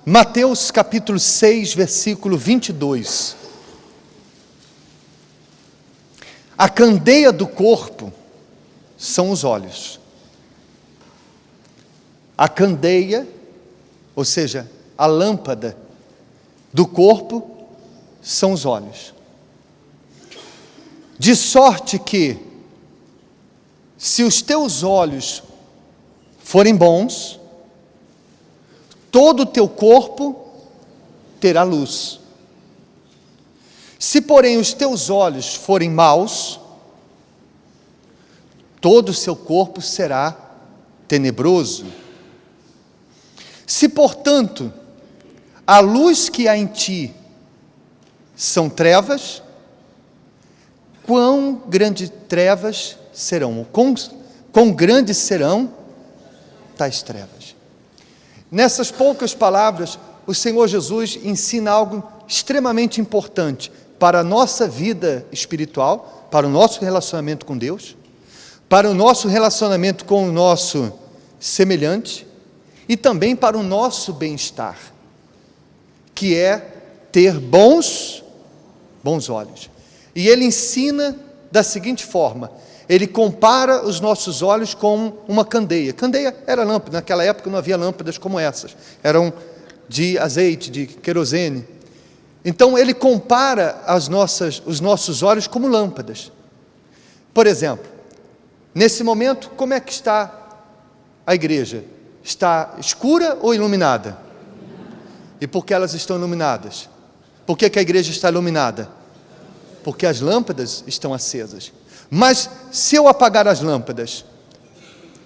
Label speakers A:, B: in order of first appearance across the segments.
A: Mateus capítulo 6, versículo 22. A candeia do corpo são os olhos. A candeia, ou seja, a lâmpada do corpo, são os olhos. De sorte que, se os teus olhos forem bons, todo o teu corpo terá luz. Se, porém, os teus olhos forem maus, todo o seu corpo será tenebroso. Se, portanto, a luz que há em ti são trevas, quão grandes trevas serão, quão grandes serão tais trevas. Nessas poucas palavras, o Senhor Jesus ensina algo extremamente importante para a nossa vida espiritual, para o nosso relacionamento com Deus, para o nosso relacionamento com o nosso semelhante e também para o nosso bem-estar, que é ter bons olhos. E ele ensina da seguinte forma: ele compara os nossos olhos com uma candeia. Candeia era lâmpada, naquela época não havia lâmpadas como essas, eram de azeite, de querosene. Então ele compara os nossos olhos como lâmpadas. Por exemplo, nesse momento, como é que está a igreja? Está escura ou iluminada? E por que elas estão iluminadas? Por que a igreja está iluminada? Porque as lâmpadas estão acesas. Mas se eu apagar as lâmpadas,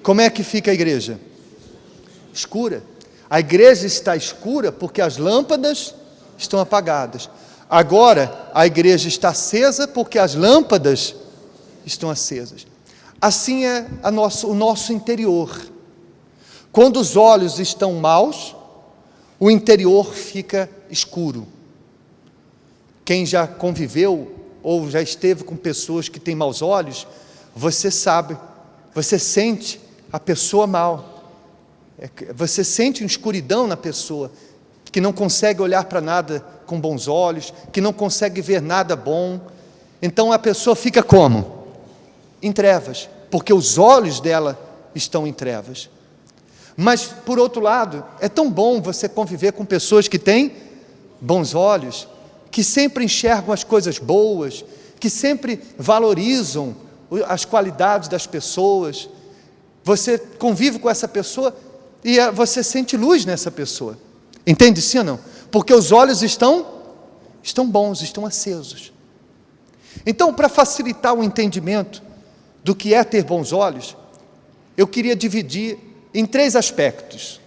A: como é que fica a igreja? Escura. A igreja está escura porque as lâmpadas estão apagadas. Agora, a igreja está acesa porque as lâmpadas estão acesas. Assim é o nosso interior. Quando os olhos estão maus, o interior fica escuro. Quem já conviveu ou já esteve com pessoas que têm maus olhos, você sabe, você sente a pessoa mal. Você sente uma escuridão na pessoa, que não consegue olhar para nada com bons olhos, que não consegue ver nada bom. Então a pessoa fica como? Em trevas, porque os olhos dela estão em trevas. Mas, por outro lado, é tão bom você conviver com pessoas que têm bons olhos, que sempre enxergam as coisas boas, que sempre valorizam as qualidades das pessoas. Você convive com essa pessoa e você sente luz nessa pessoa. Entende sim ou não? Porque os olhos estão bons, estão acesos. Então, para facilitar o entendimento do que é ter bons olhos, eu queria dividir em 3 aspectos.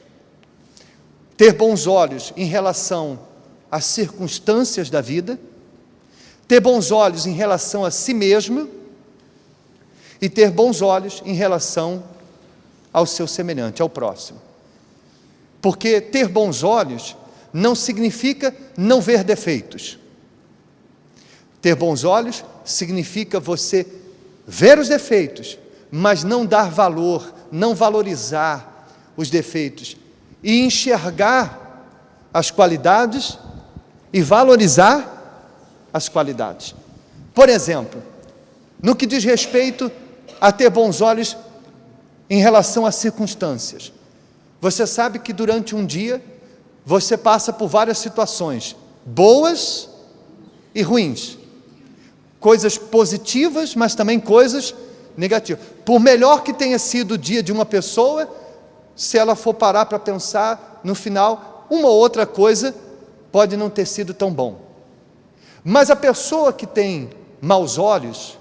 A: Ter bons olhos em relação às circunstâncias da vida, ter bons olhos em relação a si mesmo e ter bons olhos em relação ao seu semelhante, ao próximo. Porque ter bons olhos não significa não ver defeitos. Ter bons olhos significa você ver os defeitos, mas não dar valor, não valorizar os defeitos e enxergar as qualidades e valorizar as qualidades. Por exemplo, no que diz respeito a ter bons olhos em relação às circunstâncias. Você sabe que durante um dia você passa por várias situações, boas e ruins. Coisas positivas, mas também coisas negativas. Por melhor que tenha sido o dia de uma pessoa, se ela for parar para pensar, no final, uma ou outra coisa pode não ter sido tão bom. Mas a pessoa que tem maus olhos,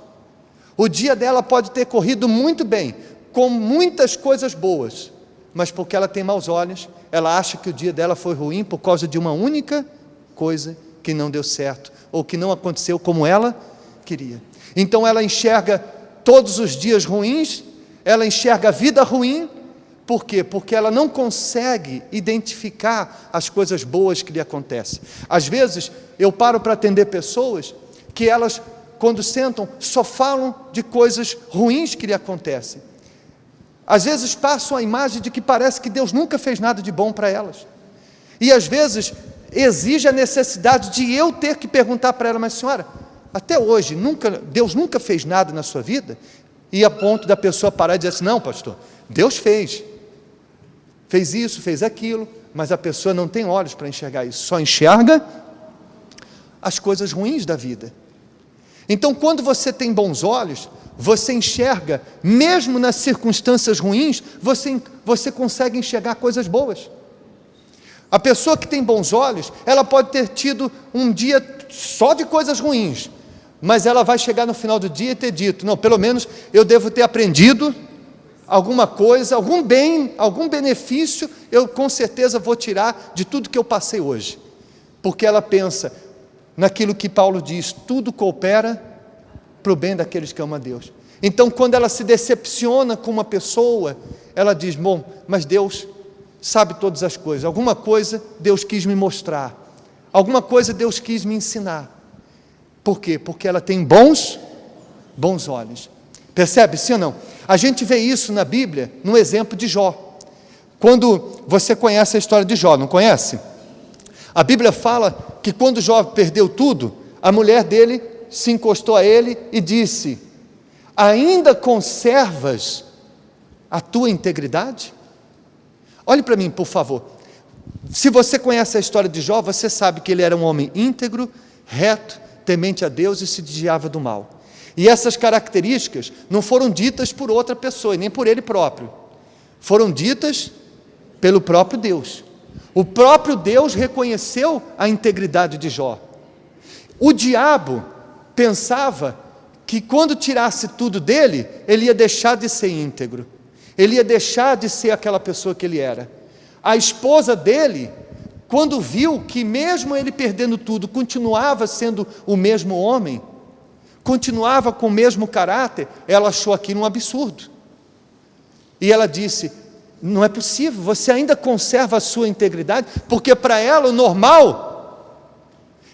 A: o dia dela pode ter corrido muito bem, com muitas coisas boas, mas porque ela tem maus olhos, ela acha que o dia dela foi ruim por causa de uma única coisa que não deu certo, ou que não aconteceu como ela queria. Então ela enxerga todos os dias ruins, ela enxerga a vida ruim. Por quê? Porque ela não consegue identificar as coisas boas que lhe acontecem. Às vezes, eu paro para atender pessoas que elas, quando sentam, só falam de coisas ruins que lhe acontecem. Às vezes passam a imagem de que parece que Deus nunca fez nada de bom para elas. E às vezes exige a necessidade de eu ter que perguntar para ela: mas senhora, até hoje, Deus nunca fez nada na sua vida? E a ponto da pessoa parar e dizer assim: não, pastor, Deus fez isso, fez aquilo, mas a pessoa não tem olhos para enxergar isso, só enxerga as coisas ruins da vida. Então, quando você tem bons olhos, você enxerga, mesmo nas circunstâncias ruins, você consegue enxergar coisas boas. A pessoa que tem bons olhos, ela pode ter tido um dia só de coisas ruins, mas ela vai chegar no final do dia e ter dito: não, pelo menos eu devo ter aprendido alguma coisa, algum bem, algum benefício, eu com certeza vou tirar de tudo que eu passei hoje. Porque ela pensa naquilo que Paulo diz: tudo coopera para o bem daqueles que amam a Deus. Então, quando ela se decepciona com uma pessoa, ela diz: bom, mas Deus sabe todas as coisas, alguma coisa Deus quis me mostrar, alguma coisa Deus quis me ensinar. Por quê? Porque ela tem bons olhos. Percebe, sim ou não? A gente vê isso na Bíblia, no exemplo de Jó. Quando você conhece a história de Jó, não conhece? A Bíblia fala que quando Jó perdeu tudo, a mulher dele se encostou a ele e disse: ainda conservas a tua integridade? Olhe para mim, por favor. Se você conhece a história de Jó, você sabe que ele era um homem íntegro, reto, temente a Deus e se desviava do mal. E essas características não foram ditas por outra pessoa, nem por ele próprio. Foram ditas pelo próprio Deus. O próprio Deus reconheceu a integridade de Jó. O diabo pensava que quando tirasse tudo dele, ele ia deixar de ser íntegro. Ele ia deixar de ser aquela pessoa que ele era. A esposa dele, quando viu que mesmo ele perdendo tudo, continuava sendo o mesmo homem, continuava com o mesmo caráter, ela achou aquilo um absurdo. E ela disse: não é possível, você ainda conserva a sua integridade, porque para ela o normal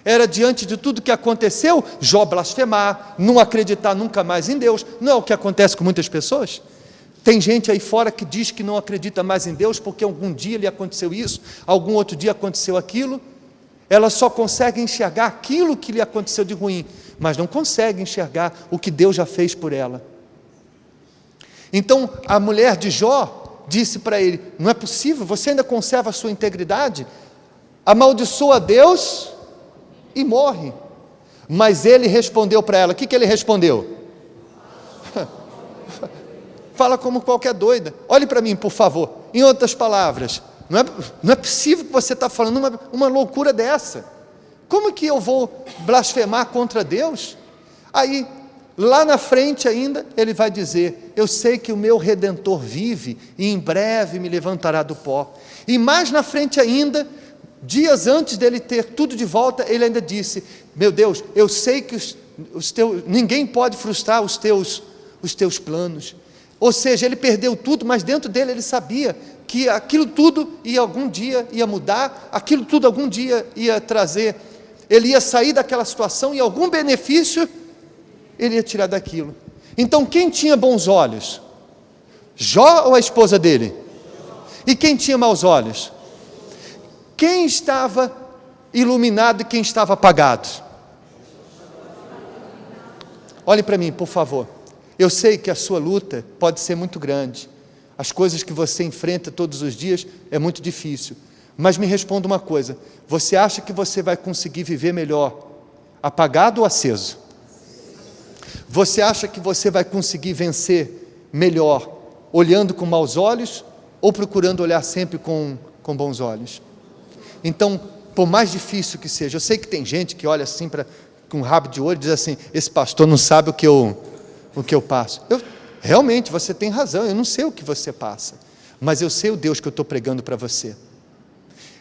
A: era, diante de tudo que aconteceu, Jó blasfemar, não acreditar nunca mais em Deus. Não é o que acontece com muitas pessoas? Tem gente aí fora que diz que não acredita mais em Deus, porque algum dia lhe aconteceu isso, algum outro dia aconteceu aquilo. Ela só consegue enxergar aquilo que lhe aconteceu de ruim, mas não consegue enxergar o que Deus já fez por ela. Então a mulher de Jó disse para ele: não é possível, você ainda conserva a sua integridade? Amaldiçoa Deus e morre. Mas ele respondeu para ela: o que ele respondeu? Fala como qualquer doida. Olhe para mim, por favor. Em outras palavras, não é possível que você está falando uma loucura dessa. Como que eu vou blasfemar contra Deus? Aí, lá na frente ainda, ele vai dizer: eu sei que o meu Redentor vive e em breve me levantará do pó. E mais na frente ainda, dias antes dele ter tudo de volta, ele ainda disse: meu Deus, eu sei que ninguém pode frustrar os teus planos. Ou seja, ele perdeu tudo, mas dentro dele ele sabia que aquilo tudo algum dia ia mudar, aquilo tudo algum dia ia trazer, ele ia sair daquela situação e algum benefício ele ia tirar daquilo. Então quem tinha bons olhos? Jó ou a esposa dele? E quem tinha maus olhos? Quem estava iluminado e quem estava apagado? Olhe para mim, por favor. Eu sei que a sua luta pode ser muito grande, as coisas que você enfrenta todos os dias é muito difícil, mas me responda uma coisa: você acha que você vai conseguir viver melhor apagado ou aceso? Você acha que você vai conseguir vencer melhor olhando com maus olhos ou procurando olhar sempre com bons olhos? Então, por mais difícil que seja, eu sei que tem gente que olha assim com um rabo de olho e diz assim: esse pastor não sabe o que eu passo. Realmente, você tem razão, eu não sei o que você passa, mas eu sei o Deus que eu estou pregando para você.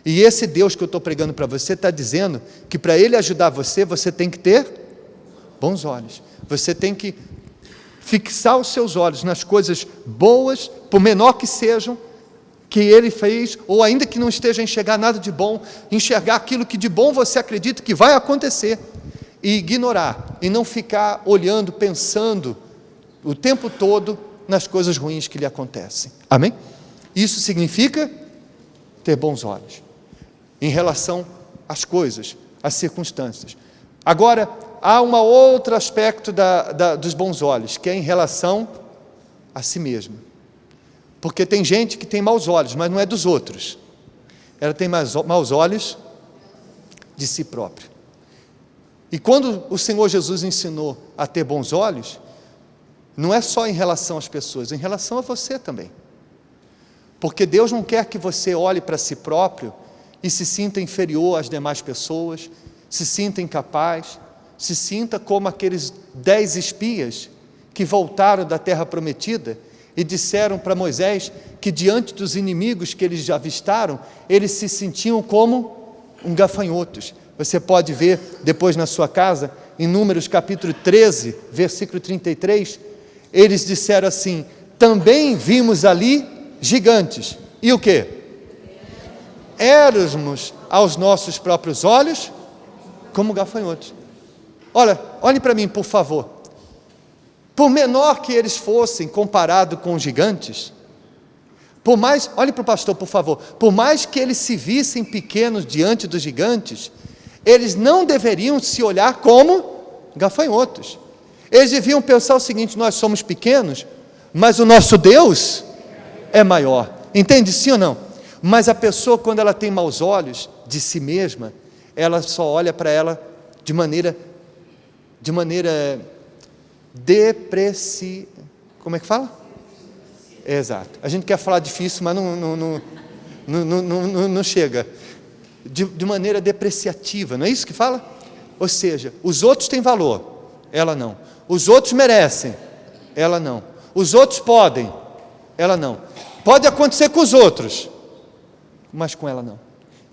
A: E esse Deus que eu estou pregando para você está dizendo que para Ele ajudar você, você tem que ter bons olhos. Você tem que fixar os seus olhos nas coisas boas, por menor que sejam, que Ele fez, ou ainda que não esteja a enxergar nada de bom, enxergar aquilo que de bom você acredita que vai acontecer, e ignorar, e não ficar olhando, pensando o tempo todo nas coisas ruins que lhe acontecem. Amém? Isso significa ter bons olhos. em relação às coisas, às circunstâncias. Agora, há um outro aspecto dos bons olhos, que é em relação a si mesmo. Porque tem gente que tem maus olhos, mas não é dos outros. Ela tem maus olhos de si próprio. E quando o Senhor Jesus ensinou a ter bons olhos, não é só em relação às pessoas, é em relação a você também. Porque Deus não quer que você olhe para si próprio e se sinta inferior às demais pessoas, se sinta incapaz, se sinta como aqueles 10 espias que voltaram da terra prometida e disseram para Moisés que diante dos inimigos que eles já avistaram, eles se sentiam como gafanhotos. Você pode ver depois na sua casa, em Números capítulo 13, versículo 33, eles disseram assim: também vimos ali gigantes. E o quê? Éramos aos nossos próprios olhos como gafanhotos. Olhem para mim, por favor. Por menor que eles fossem comparado com os gigantes, olhe para o pastor, por favor, por mais que eles se vissem pequenos diante dos gigantes, eles não deveriam se olhar como gafanhotos. Eles deviam pensar o seguinte: nós somos pequenos, mas o nosso Deus é maior. Entende, sim ou não? Mas a pessoa, quando ela tem maus olhos de si mesma, ela só olha para ela de maneira como é que fala? Exato. A gente quer falar difícil, mas não chega. De maneira depreciativa, não é isso que fala? Ou seja, os outros têm valor, ela não. Os outros merecem, ela não. Os outros podem, ela não. Pode acontecer com os outros, mas com ela não.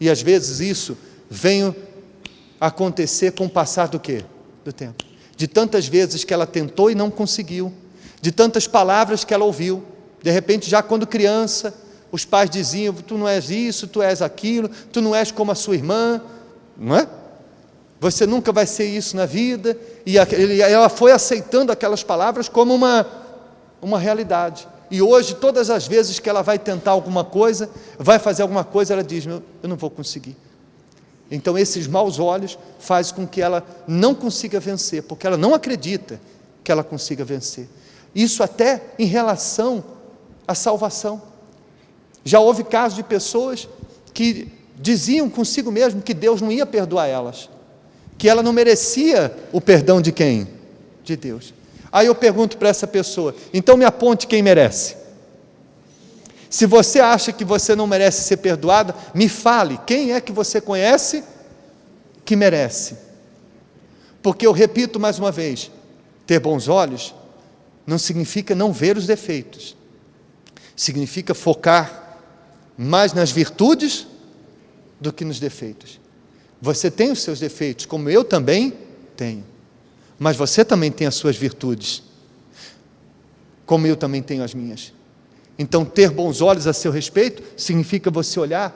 A: E às vezes isso vem acontecer com o passar do quê? Do tempo. De tantas vezes que ela tentou e não conseguiu, de tantas palavras que ela ouviu, de repente já quando criança, os pais diziam: tu não és isso, tu és aquilo, tu não és como a sua irmã, não é? Você nunca vai ser isso na vida, e ela foi aceitando aquelas palavras como uma realidade, e hoje todas as vezes que ela vai tentar alguma coisa, vai fazer alguma coisa, ela diz: eu não vou conseguir. Então esses maus olhos fazem com que ela não consiga vencer, porque ela não acredita que ela consiga vencer. Isso até em relação à salvação. Já houve casos de pessoas que diziam consigo mesmo que Deus não ia perdoar elas, que ela não merecia o perdão de quem? De Deus. Aí eu pergunto para essa pessoa: então me aponte quem merece. Se você acha que você não merece ser perdoada, me fale, quem é que você conhece que merece? Porque eu repito mais uma vez, ter bons olhos não significa não ver os defeitos, significa focar mais nas virtudes do que nos defeitos. Você tem os seus defeitos, como eu também tenho, mas você também tem as suas virtudes, como eu também tenho as minhas. Então, ter bons olhos a seu respeito significa você olhar,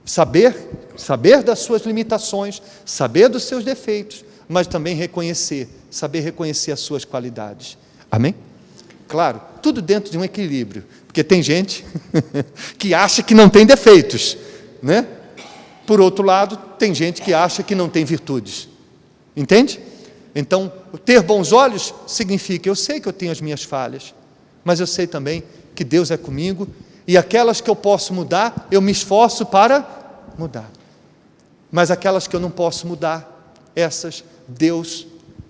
A: saber das suas limitações, saber dos seus defeitos, mas também saber reconhecer as suas qualidades. Amém? Claro, tudo dentro de um equilíbrio, porque tem gente que acha que não tem defeitos, né? Por outro lado, tem gente que acha que não tem virtudes. Entende? Então, ter bons olhos significa: eu sei que eu tenho as minhas falhas, mas eu sei também que Deus é comigo, e aquelas que eu posso mudar, eu me esforço para mudar. Mas aquelas que eu não posso mudar, essas, Deus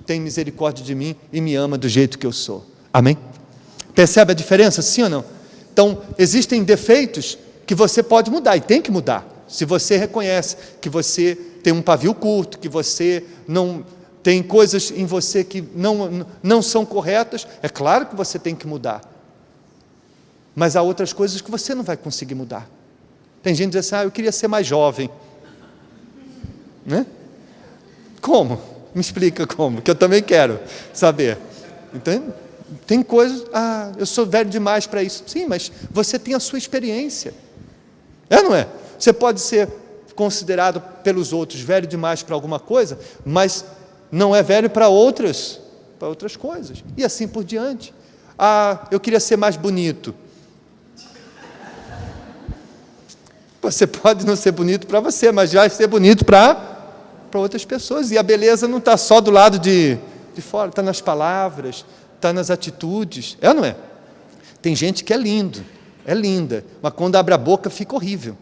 A: tem misericórdia de mim e me ama do jeito que eu sou. Amém? Percebe a diferença, sim ou não? Então, existem defeitos que você pode mudar, e tem que mudar. Se você reconhece que você tem um pavio curto, que você não tem coisas em você que não são corretas, é claro que você tem que mudar. Mas há outras coisas que você não vai conseguir mudar. Tem gente que diz assim: eu queria ser mais jovem. Né? Como? Me explica como, que eu também quero saber. Então, tem coisas: eu sou velho demais para isso. Sim, mas você tem a sua experiência. É, não é? Você pode ser considerado pelos outros velho demais para alguma coisa, mas não é velho para outras coisas. E assim por diante. Eu queria ser mais bonito. Você pode não ser bonito para você, mas vai ser bonito para outras pessoas. E a beleza não está só do lado de fora, está nas palavras, está nas atitudes. É ou não é? Tem gente que é lindo, é linda, mas quando abre a boca fica horrível.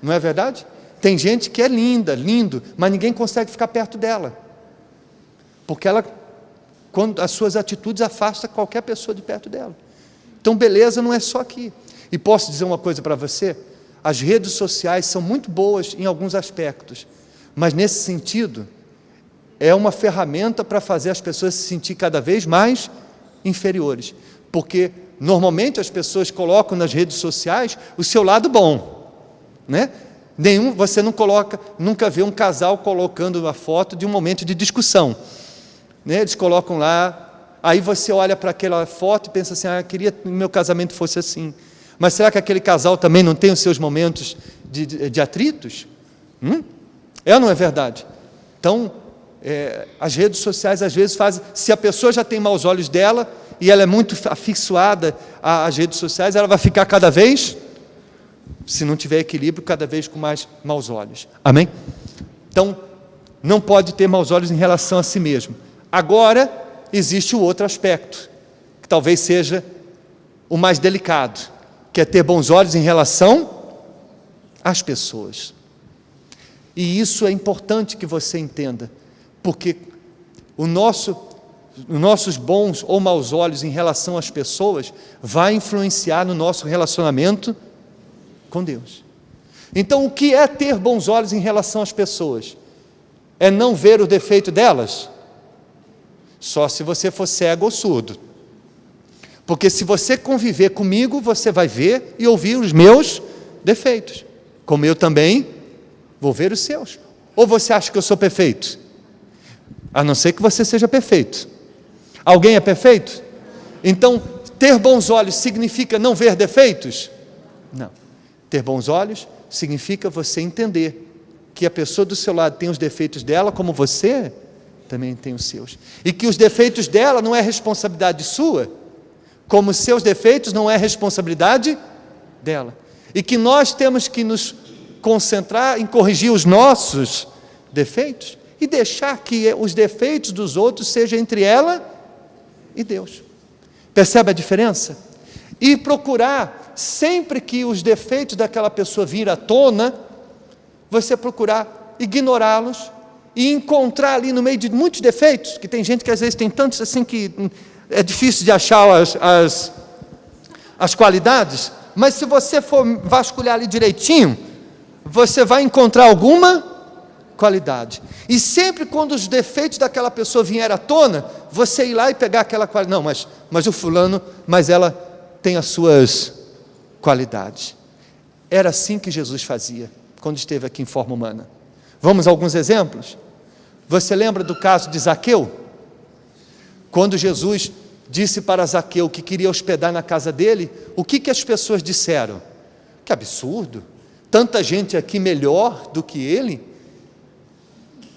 A: Não é verdade? Tem gente que é linda, lindo, mas ninguém consegue ficar perto dela. Porque ela, quando as suas atitudes afastam qualquer pessoa de perto dela. Então, beleza não é só aqui. E posso dizer uma coisa para você? As redes sociais são muito boas em alguns aspectos, mas nesse sentido, é uma ferramenta para fazer as pessoas se sentir cada vez mais inferiores. Porque, normalmente, as pessoas colocam nas redes sociais o seu lado bom, né? Você nunca vê um casal colocando uma foto de um momento de discussão, né? Eles colocam lá, aí você olha para aquela foto e pensa assim, queria que meu casamento fosse assim. Mas será que aquele casal também não tem os seus momentos de atritos? É ou não é verdade? Então, as redes sociais às vezes fazem, se a pessoa já tem maus olhos dela, e ela é muito afixada às redes sociais, ela vai ficar cada vez, se não tiver equilíbrio, cada vez com mais maus olhos. Amém? Então, não pode ter maus olhos em relação a si mesmo. Agora, existe o outro aspecto, que talvez seja o mais delicado, que é ter bons olhos em relação às pessoas. E isso é importante que você entenda, porque os nossos bons ou maus olhos em relação às pessoas vai influenciar no nosso relacionamento com Deus. Então, o que é ter bons olhos em relação às pessoas? É não ver o defeito delas? Só se você for cego ou surdo. Porque se você conviver comigo, você vai ver e ouvir os meus defeitos, como eu também vou ver os seus. Ou você acha que eu sou perfeito? A não ser que você seja perfeito. Alguém é perfeito? Então, ter bons olhos significa não ver defeitos? Não. Ter bons olhos significa você entender que a pessoa do seu lado tem os defeitos dela, como você também tem os seus. E que os defeitos dela não é responsabilidade sua, como os seus defeitos não é responsabilidade dela. E que nós temos que nos concentrar em corrigir os nossos defeitos e deixar que os defeitos dos outros sejam entre ela e Deus. Percebe a diferença? E procurar, sempre que os defeitos daquela pessoa vir à tona, você procurar ignorá-los e encontrar ali no meio de muitos defeitos, que tem gente que às vezes tem tantos assim que é difícil de achar as qualidades, mas se você for vasculhar ali direitinho, você vai encontrar alguma qualidade. E sempre quando os defeitos daquela pessoa vierem à tona, você ir lá e pegar aquela qualidade. Não, mas o fulano, mas ela tem as suas qualidades. Era assim que Jesus fazia, quando esteve aqui em forma humana. Vamos a alguns exemplos? Você lembra do caso de Zaqueu? Quando Jesus disse para Zaqueu que queria hospedar na casa dele, o que as pessoas disseram? Que absurdo! Tanta gente aqui melhor do que ele.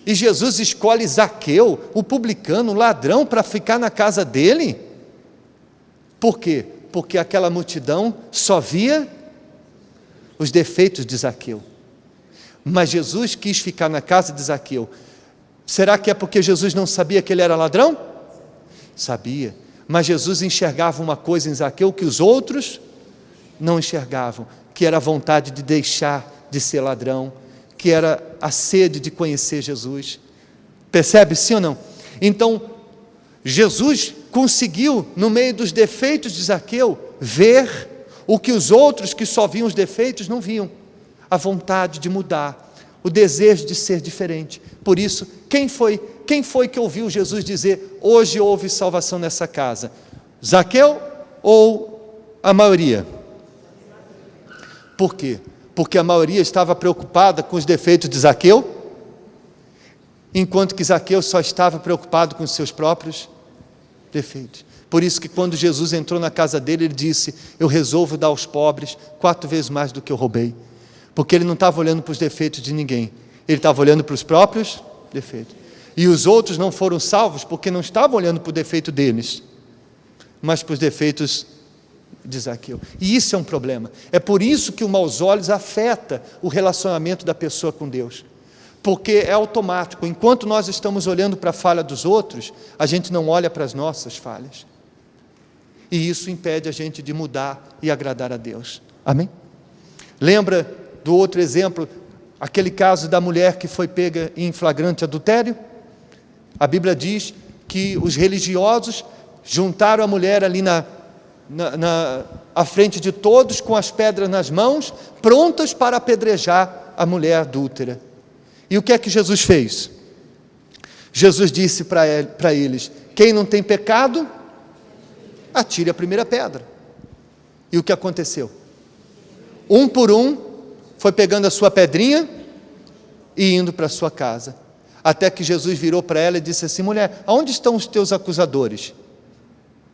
A: E Jesus escolhe Zaqueu, o publicano, o ladrão, para ficar na casa dele? Por quê? Porque aquela multidão só via os defeitos de Zaqueu. Mas Jesus quis ficar na casa de Zaqueu. Será que é porque Jesus não sabia que ele era ladrão? Sabia. Mas Jesus enxergava uma coisa em Zaqueu que os outros não enxergavam, que era a vontade de deixar de ser ladrão, que era a sede de conhecer Jesus. Percebe, sim ou não? Então, Jesus conseguiu, no meio dos defeitos de Zaqueu, ver o que os outros que só viam os defeitos não viam. A vontade de mudar, o desejo de ser diferente. Por isso, quem foi que ouviu Jesus dizer, hoje houve salvação nessa casa? Zaqueu ou a maioria? Por quê? Porque a maioria estava preocupada com os defeitos de Zaqueu, enquanto que Zaqueu só estava preocupado com os seus próprios defeitos. Por isso que quando Jesus entrou na casa dele, ele disse, eu resolvo dar aos pobres 4 vezes mais do que eu roubei. Porque ele não estava olhando para os defeitos de ninguém, ele estava olhando para os próprios defeitos. E os outros não foram salvos porque não estavam olhando para o defeito deles, mas para os defeitos de Zaqueu. E isso é um problema. É por isso que o maus olhos afeta o relacionamento da pessoa com Deus. Porque é automático. Enquanto nós estamos olhando para a falha dos outros, a gente não olha para as nossas falhas. E isso impede a gente de mudar e agradar a Deus. Amém? Lembra do outro exemplo, aquele caso da mulher que foi pega em flagrante adultério? A Bíblia diz que os religiosos juntaram a mulher ali à frente de todos, com as pedras nas mãos, prontas para apedrejar a mulher adúltera. E o que é que Jesus fez? Jesus disse para eles: quem não tem pecado, atire a primeira pedra. E o que aconteceu? Um por um, foi pegando a sua pedrinha e indo para a sua casa. Até que Jesus virou para ela e disse assim: mulher, aonde estão os teus acusadores?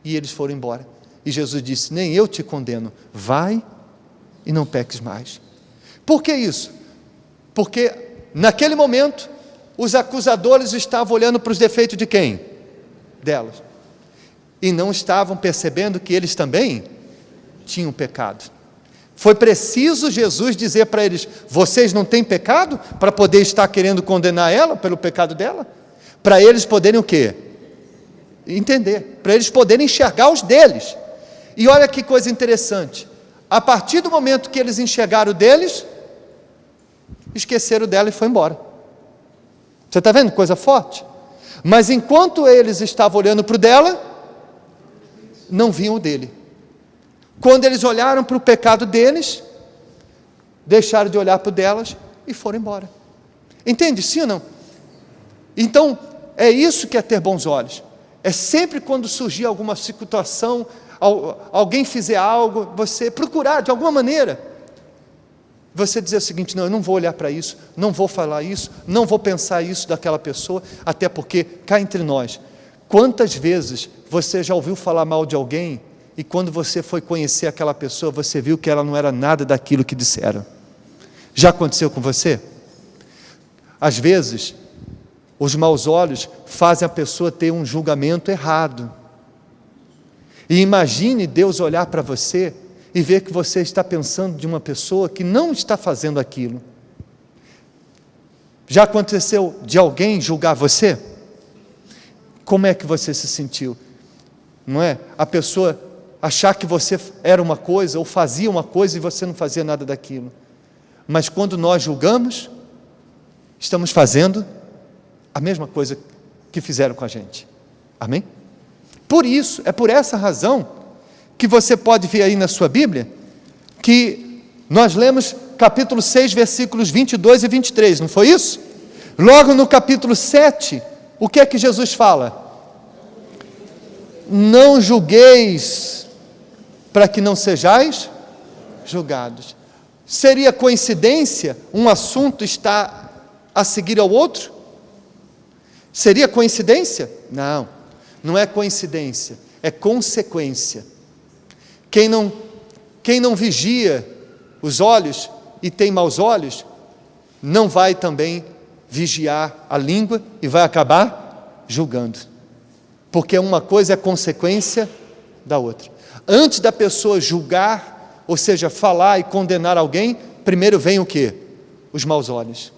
A: E eles foram embora. E Jesus disse: nem eu te condeno, vai e não peques mais. Por que isso? Porque naquele momento, os acusadores estavam olhando para os defeitos de quem? Delas. E não estavam percebendo que eles também tinham pecado. Foi preciso Jesus dizer para eles: vocês não têm pecado? Para poder estar querendo condenar ela pelo pecado dela? Para eles poderem o quê? Entender. Para eles poderem enxergar os deles. E olha que coisa interessante. A partir do momento que eles enxergaram o deles, esqueceram dela e foi embora. Você está vendo? Coisa forte. Mas enquanto eles estavam olhando para o dela, não viam o dele. Quando eles olharam para o pecado deles, deixaram de olhar para o delas e foram embora. Entende? Sim ou não? Então, é isso que é ter bons olhos. É sempre quando surgir alguma situação, alguém fizer algo, você procurar de alguma maneira, você dizer o seguinte: não, eu não vou olhar para isso, não vou falar isso, não vou pensar isso daquela pessoa, até porque, cá entre nós, quantas vezes você já ouviu falar mal de alguém e quando você foi conhecer aquela pessoa, você viu que ela não era nada daquilo que disseram? Já aconteceu com você? Às vezes, os maus olhos fazem a pessoa ter um julgamento errado. E imagine Deus olhar para você e ver que você está pensando de uma pessoa que não está fazendo aquilo. Já aconteceu de alguém julgar você? Como é que você se sentiu? Não é? A pessoa achar que você era uma coisa ou fazia uma coisa e você não fazia nada daquilo. Mas quando nós julgamos, estamos fazendo a mesma coisa que fizeram com a gente. Amém? Por isso, é por essa razão que você pode ver aí na sua Bíblia, que nós lemos capítulo 6, versículos 22 e 23, não foi isso? Logo no capítulo 7, o que é que Jesus fala? Não julgueis, para que não sejais julgados. Seria coincidência um assunto estar a seguir ao outro? Seria coincidência? Não, não é coincidência, é consequência. Quem não vigia os olhos e tem maus olhos, não vai também vigiar a língua e vai acabar julgando. Porque uma coisa é consequência da outra. Antes da pessoa julgar, ou seja, falar e condenar alguém, primeiro vem o quê? Os maus olhos.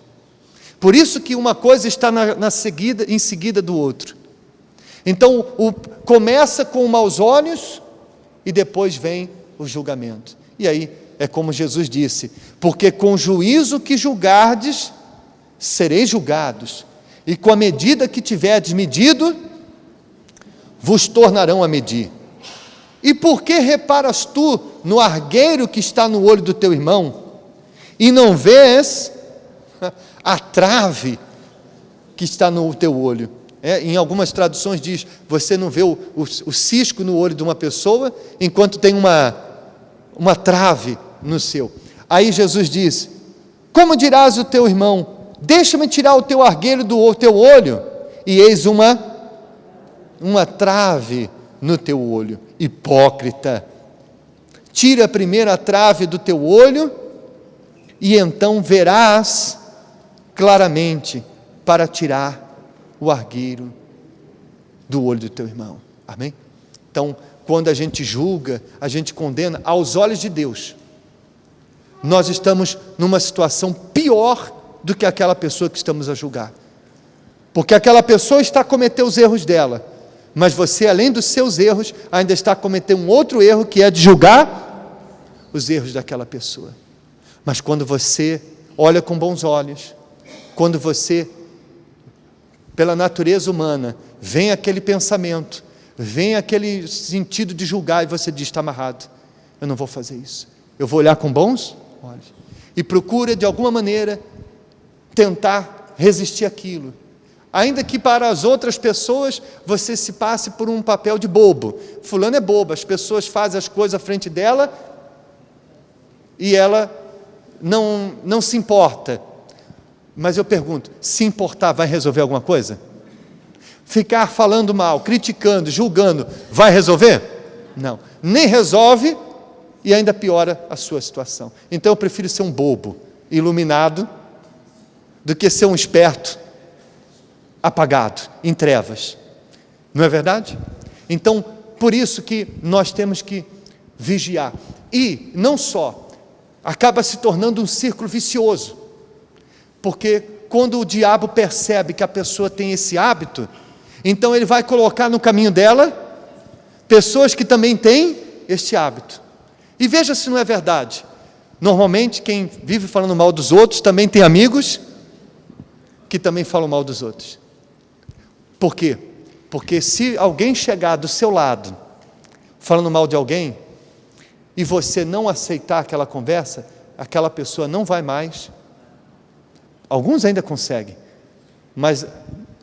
A: Por isso que uma coisa está em seguida do outro. Então, começa com maus olhos e depois vem o julgamento. E aí, é como Jesus disse: porque com o juízo que julgardes, sereis julgados, e com a medida que tiverdes medido, vos tornarão a medir. E por que reparas tu no argueiro que está no olho do teu irmão, e não vês a trave que está no teu olho? Em algumas traduções diz, você não vê o cisco no olho de uma pessoa, enquanto tem uma trave no seu. Aí Jesus diz: como dirás ao teu irmão, deixa-me tirar o teu argueiro do teu olho, e eis uma trave no teu olho? Hipócrita, tira primeiro a trave do teu olho, e então verás claramente para tirar o argueiro do olho do teu irmão. Amém? Então, quando a gente julga, a gente condena, aos olhos de Deus, nós estamos numa situação pior do que aquela pessoa que estamos a julgar. Porque aquela pessoa está a cometer os erros dela, mas você, além dos seus erros, ainda está a cometer um outro erro, que é de julgar os erros daquela pessoa. Mas quando você olha com bons olhos, quando você, pela natureza humana, vem aquele pensamento, vem aquele sentido de julgar, e você diz: está amarrado, eu não vou fazer isso, eu vou olhar com bons olhos, e procura de alguma maneira tentar resistir àquilo, ainda que para as outras pessoas você se passe por um papel de bobo. Fulano é bobo, as pessoas fazem as coisas à frente dela e ela não se importa. Mas eu pergunto, se importar vai resolver alguma coisa? Ficar falando mal, criticando, julgando, vai resolver? Não, nem resolve e ainda piora a sua situação. Então eu prefiro ser um bobo, iluminado, do que ser um esperto, apagado, em trevas. Não é verdade? Então, por isso que nós temos que vigiar. E, não só, acaba se tornando um círculo vicioso, porque quando o diabo percebe que a pessoa tem esse hábito, então ele vai colocar no caminho dela pessoas que também têm este hábito. E veja se não é verdade. Normalmente, quem vive falando mal dos outros também tem amigos que também falam mal dos outros. Por quê? Porque se alguém chegar do seu lado falando mal de alguém e você não aceitar aquela conversa, aquela pessoa não vai mais. Alguns ainda conseguem, mas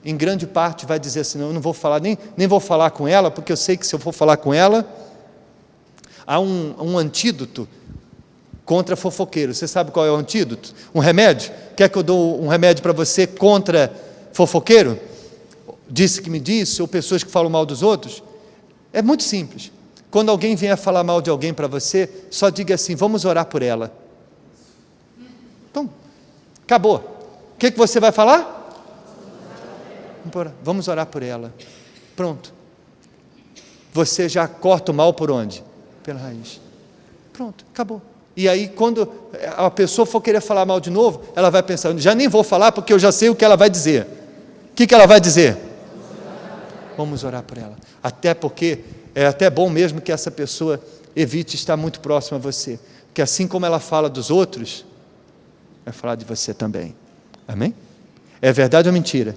A: em grande parte vai dizer assim: não, eu não vou falar, nem vou falar com ela, porque eu sei que se eu for falar com ela, há um antídoto contra fofoqueiro. Você sabe qual é o antídoto? Um remédio? Quer que eu dou um remédio para você contra fofoqueiro? Disse que me disse, ou pessoas que falam mal dos outros? É muito simples. Quando alguém vier falar mal de alguém para você, só diga assim: vamos orar por ela. Então, acabou. O que você vai falar? Vamos orar por ela. Pronto. Você já corta o mal por onde? Pela raiz. Pronto, acabou. E aí, quando a pessoa for querer falar mal de novo, ela vai pensar: já nem vou falar porque eu já sei o que ela vai dizer. O que ela vai dizer? Vamos orar por ela. Até porque é até bom mesmo que essa pessoa evite estar muito próxima a você, porque assim como ela fala dos outros, vai falar de você também. Amém? É verdade ou mentira?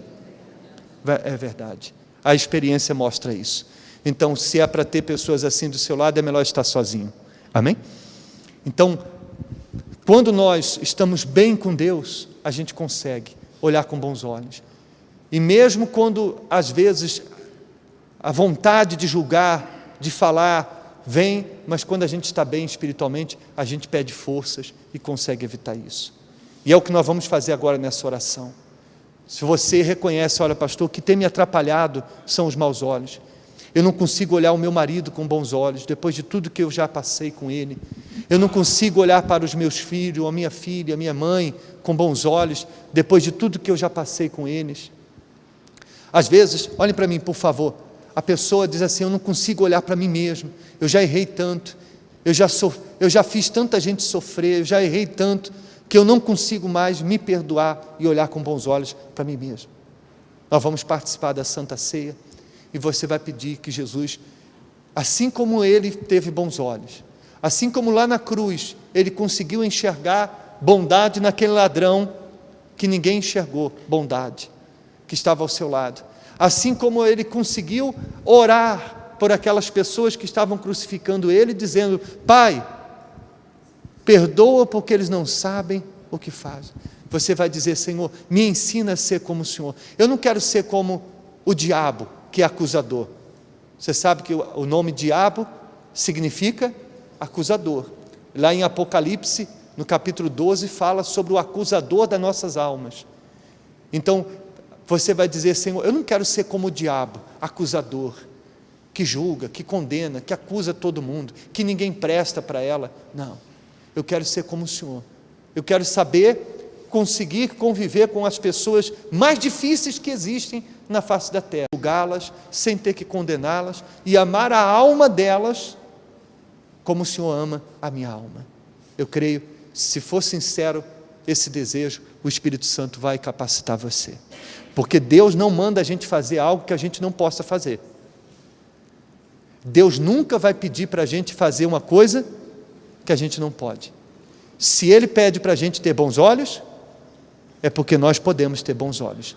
A: É verdade. A experiência mostra isso. Então, se é para ter pessoas assim do seu lado, é melhor estar sozinho. Amém? Então, quando nós estamos bem com Deus, a gente consegue olhar com bons olhos. E mesmo quando, às vezes, a vontade de julgar, de falar, vem, mas quando a gente está bem espiritualmente, a gente pede forças e consegue evitar isso. E é o que nós vamos fazer agora nessa oração. Se você reconhece: olha, pastor, o que tem me atrapalhado são os maus olhos. Eu não consigo olhar o meu marido com bons olhos, depois de tudo que eu já passei com ele. Eu não consigo olhar para os meus filhos, a minha filha, a minha mãe, com bons olhos, depois de tudo que eu já passei com eles. Às vezes, olhem para mim, por favor, a pessoa diz assim: eu não consigo olhar para mim mesmo, eu já errei tanto, eu já fiz tanta gente sofrer, eu já errei tanto, que eu não consigo mais me perdoar e olhar com bons olhos para mim mesmo. Nós vamos participar da Santa Ceia, e você vai pedir que Jesus, assim como ele teve bons olhos, assim como lá na cruz, ele conseguiu enxergar bondade naquele ladrão, que ninguém enxergou bondade, que estava ao seu lado, assim como ele conseguiu orar por aquelas pessoas que estavam crucificando ele, dizendo: Pai, perdoa porque eles não sabem o que fazem. Você vai dizer: Senhor, me ensina a ser como o Senhor. Eu não quero ser como o diabo, que é acusador. Você sabe que o nome diabo significa acusador. Lá em Apocalipse, no capítulo 12, fala sobre o acusador das nossas almas. Então, você vai dizer: Senhor, eu não quero ser como o diabo, acusador, que julga, que condena, que acusa todo mundo, que ninguém presta para ela. Não, eu quero ser como o Senhor. Eu quero saber conseguir conviver com as pessoas mais difíceis que existem na face da terra. julgá-las, sem ter que condená-las, e amar a alma delas como o Senhor ama a minha alma. Eu creio, se for sincero esse desejo, o Espírito Santo vai capacitar você. Porque Deus não manda a gente fazer algo que a gente não possa fazer. Deus nunca vai pedir para a gente fazer uma coisa que a gente não pode. Se Ele pede para a gente ter bons olhos, é porque nós podemos ter bons olhos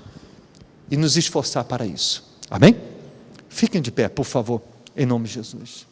A: e nos esforçar para isso. Amém? Fiquem de pé, por favor, em nome de Jesus.